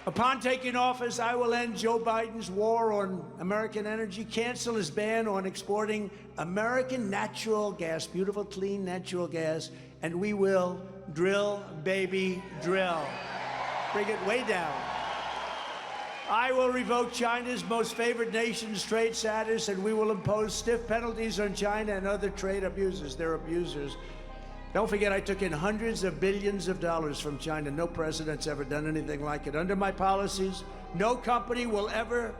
Upon taking office, I will end Joe Biden's war on American energy, cancel his ban on exporting American natural gas, beautiful, clean natural gas, and we will drill, baby, drill. Bring it way down. I will revoke China's most favored nation's trade status, and we will impose stiff penalties on China and other trade abusers. They're abusers. Don't forget, I took in hundreds of billions of dollars from China. No president's ever done anything like it. Under my policies, no company will ever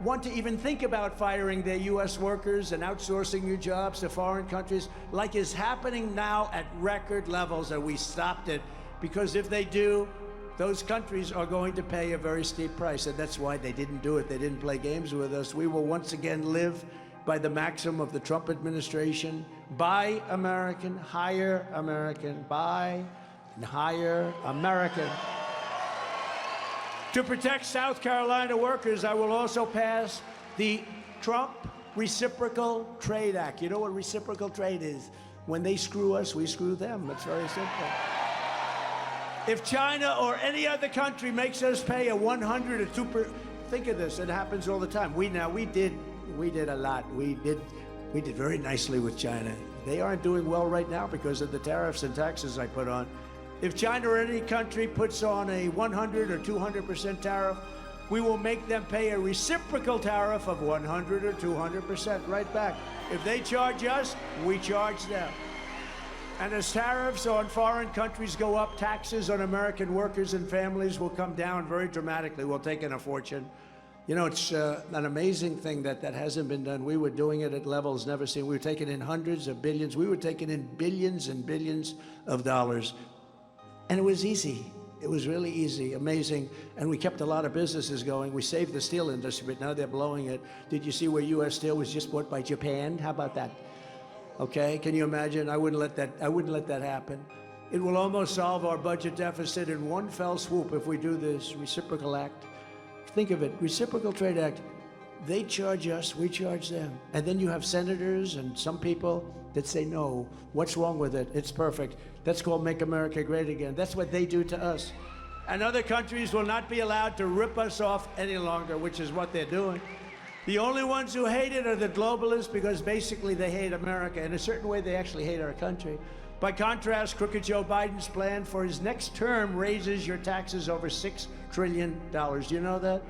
want to even think about firing their U.S. workers and outsourcing your jobs to foreign countries, like is happening now at record levels, and we stopped it. Because if they do, those countries are going to pay a very steep price, and that's why they didn't do it. They didn't play games with us. We will once again live by the maxim of the Trump administration: buy American, hire American, buy and hire American. To protect South Carolina workers, I will also pass the Trump Reciprocal Trade Act. You know what reciprocal trade is? When they screw us, we screw them. It's very simple. If China or any other country makes us pay a 100 or 2%, think of this, it happens all the time. We did a lot. We did very nicely with China. They aren't doing well right now because of the tariffs and taxes I put on. If China or any country puts on a 100 or 200% tariff, we will make them pay a reciprocal tariff of 100 or 200% right back. If they charge us, we charge them. And as tariffs on foreign countries go up, taxes on American workers and families will come down very dramatically. We'll take in a fortune. You know, it's an amazing thing that hasn't been done. We were doing it at levels never seen. We were taking in hundreds of billions. We were taking in billions and billions of dollars. And it was easy. It was really easy, amazing. And we kept a lot of businesses going. We saved the steel industry, but now they're blowing it. Did you see where U.S. Steel was just bought by Japan? How about that? Okay, can you imagine? I wouldn't let that happen. It will almost solve our budget deficit in one fell swoop if we do this reciprocal act. Think of it, reciprocal trade act. They charge us, we charge them. And then you have senators and some people that say, no, what's wrong with it? It's perfect. That's called Make America Great Again. That's what they do to us. And other countries will not be allowed to rip us off any longer, which is what they're doing. The only ones who hate it are the globalists, because basically they hate America. In a certain way, they actually hate our country. By contrast, crooked Joe Biden's plan for his next term raises your taxes over $6 trillion. Do you know that?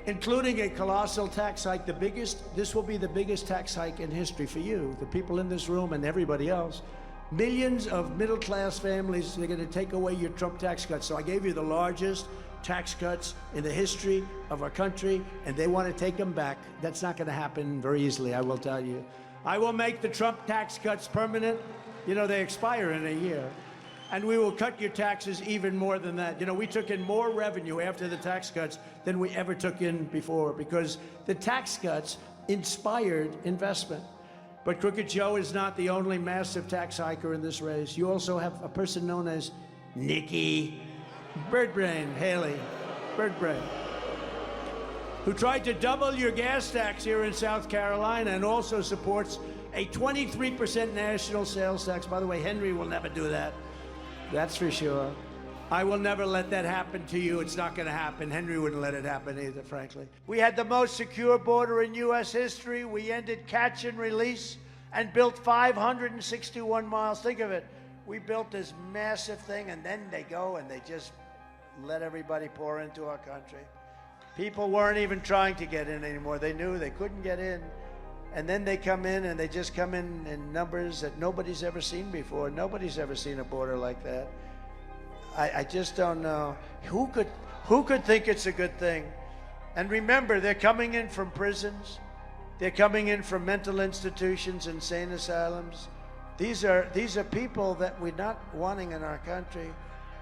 Including a colossal tax hike, this will be the biggest tax hike in history for you, the people in this room and everybody else. Millions of middle-class families, they're going to take away your Trump tax cuts. So I gave you the largest tax cuts in the history of our country, and they want to take them back. That's not going to happen very easily, I will tell you. I will make the Trump tax cuts permanent. You know, they expire in a year. And we will cut your taxes even more than that. You know, we took in more revenue after the tax cuts than we ever took in before, because the tax cuts inspired investment. But Crooked Joe is not the only massive tax hiker in this race. You also have a person known as Nikki Birdbrain Haley, Birdbrain, who tried to double your gas tax here in South Carolina and also supports a 23% national sales tax. By the way, Henry will never do that. That's for sure. I will never let that happen to you. It's not going to happen. Henry wouldn't let it happen either, frankly. We had the most secure border in U.S. history. We ended catch and release and built 561 miles. Think of it. We built this massive thing, and then they go and they just let everybody pour into our country. People weren't even trying to get in anymore. They knew they couldn't get in. And then they come in, and they just come in numbers that nobody's ever seen before. Nobody's ever seen a border like that. I just don't know. Who could think it's a good thing? And remember, they're coming in from prisons. They're coming in from mental institutions, insane asylums. These are people that we're not wanting in our country.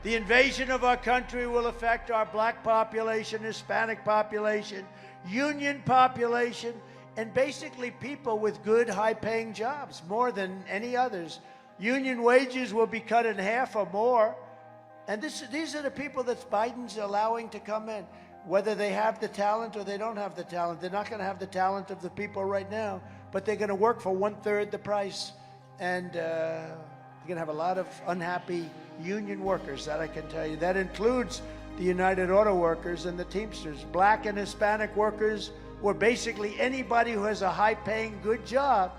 The invasion of our country will affect our black population, Hispanic population, union population, and basically people with good, high-paying jobs, more than any others. Union wages will be cut in half or more. And these are the people that Biden's allowing to come in. Whether they have the talent or they don't have the talent, they're not going to have the talent of the people right now, but they're going to work for 1/3 the price. And you're going to have a lot of unhappy union workers, that I can tell you. That includes the United Auto Workers and the Teamsters. Black and Hispanic workers, or basically anybody who has a high-paying, good job,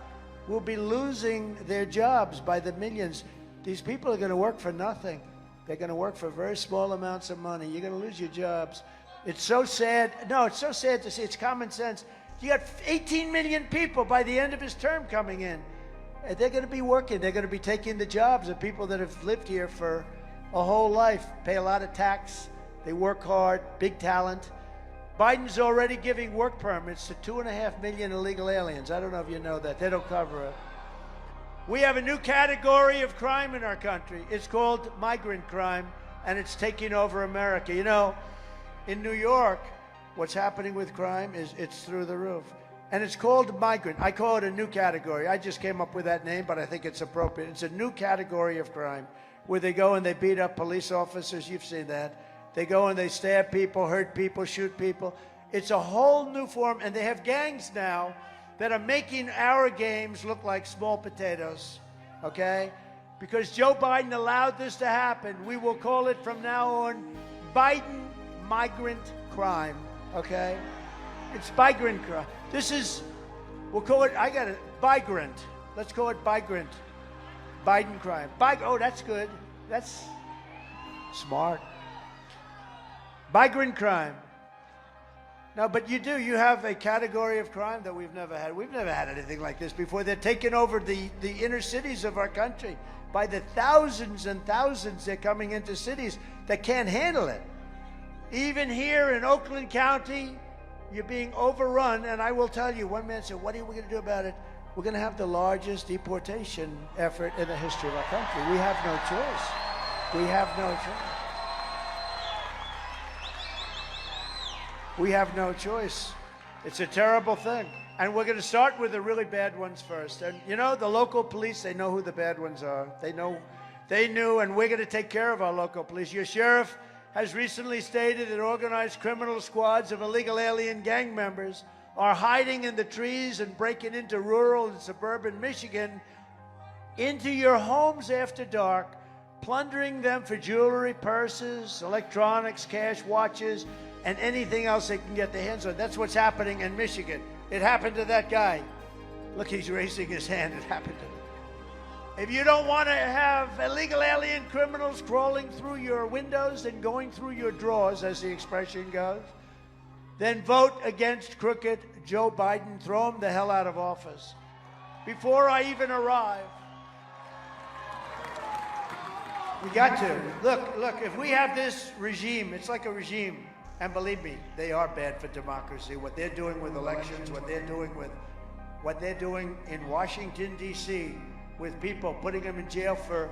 will be losing their jobs by the millions. These people are going to work for nothing. They're going to work for very small amounts of money. You're going to lose your jobs. It's so sad. No, it's so sad to see. It's common sense. You got 18 million people by the end of his term coming in. And they're going to be working. They're going to be taking the jobs of people that have lived here for a whole life, pay a lot of tax. They work hard, big talent. Biden's already giving work permits to 2.5 million illegal aliens. I don't know if you know that. They don't cover it. We have a new category of crime in our country. It's called migrant crime, and it's taking over America. You know, in New York, what's happening with crime is it's through the roof. And it's called migrant. I call it a new category. I just came up with that name, but I think it's appropriate. It's a new category of crime where they go and they beat up police officers. You've seen that. They go and they stab people, hurt people, shoot people. It's a whole new form, and they have gangs now that are making our games look like small potatoes, okay? Because Joe Biden allowed this to happen. We will call it from now on Biden migrant crime, okay? It's migrant crime. This is, we'll call it, I got it, migrant. Let's call it migrant. Biden crime. Oh, that's good. That's smart. Migrant crime. No, but you have a category of crime that we've never had. We've never had anything like this before. They're taking over the inner cities of our country. By the thousands and thousands, they're coming into cities that can't handle it. Even here in Oakland County, you're being overrun, and I will tell you, one man said, what are we going to do about it? We're going to have the largest deportation effort in the history of our country. We have no choice. We have no choice. We have no choice. It's a terrible thing. And we're going to start with the really bad ones first. And you know, the local police, they know who the bad ones are. They knew, and we're going to take care of our local police. Your sheriff has recently stated that organized criminal squads of illegal alien gang members are hiding in the trees and breaking into rural and suburban Michigan into your homes after dark, plundering them for jewelry, purses, electronics, cash, watches, and anything else they can get their hands on. That's what's happening in Michigan. It happened to that guy. Look, he's raising his hand. It happened to him. If you don't want to have illegal alien criminals crawling through your windows and going through your drawers, as the expression goes, then vote against crooked Joe Biden. Throw him the hell out of office. Before I even arrive, we got to. Look, if we have this regime, it's like a regime. And believe me, they are bad for democracy. What they're doing with elections, what they're doing in Washington, D.C., with people, putting them in jail for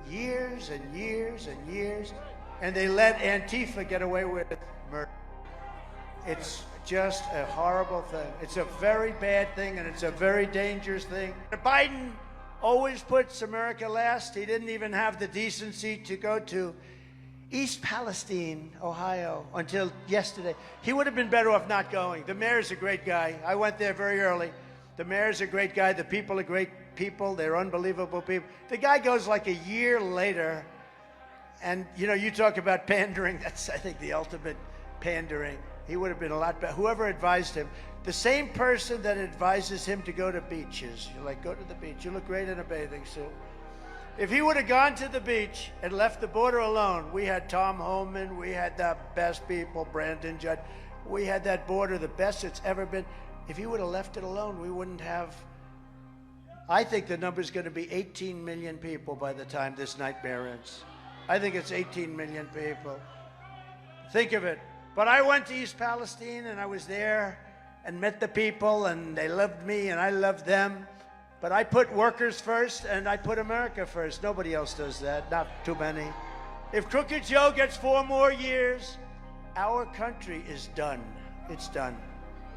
years and years and years, and they let Antifa get away with murder. It's just a horrible thing. It's a very bad thing, and it's a very dangerous thing. Biden always puts America last. He didn't even have the decency to go to East Palestine, Ohio, until yesterday. He would have been better off not going. The mayor's a great guy. I went there very early. The mayor's a great guy. The people are great people. They're unbelievable people. The guy goes like a year later, and, you know, you talk about pandering. That's, I think, the ultimate pandering. He would have been a lot better. Whoever advised him, the same person that advises him to go to beaches. You're like, go to the beach. You look great in a bathing suit. If he would have gone to the beach and left the border alone, we had Tom Homan, we had the best people, Brandon Judd. We had that border, the best it's ever been. If he would have left it alone, we wouldn't have. I think the number's going to be 18 million people by the time this nightmare ends. I think it's 18 million people. Think of it. But I went to East Palestine, and I was there and met the people, and they loved me, and I loved them. But I put workers first, and I put America first. Nobody else does that, not too many. If Crooked Joe gets 4 more years, our country is done. It's done.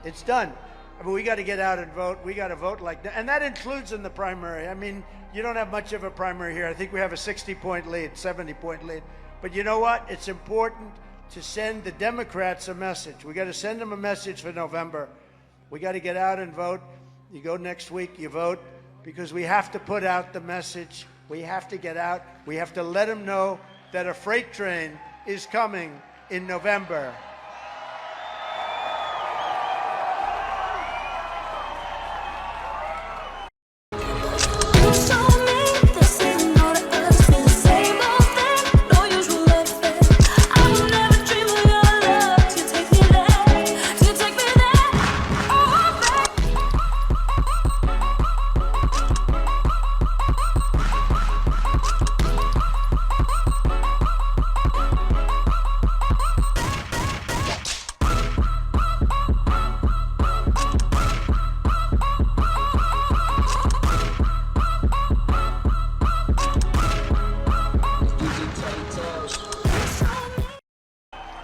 It's done. I mean, we got to get out and vote. We got to vote like that. And that includes in the primary. I mean, you don't have much of a primary here. I think we have a 60-point lead, 70-point lead. But you know what? It's important to send the Democrats a message. We got to send them a message for November. We got to get out and vote. You go next week, you vote, because we have to put out the message. We have to get out. We have to let them know that a freight train is coming in November.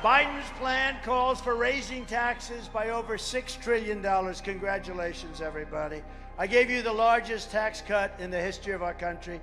Biden's plan calls for raising taxes by over $6 trillion. Congratulations, everybody. I gave you the largest tax cut in the history of our country.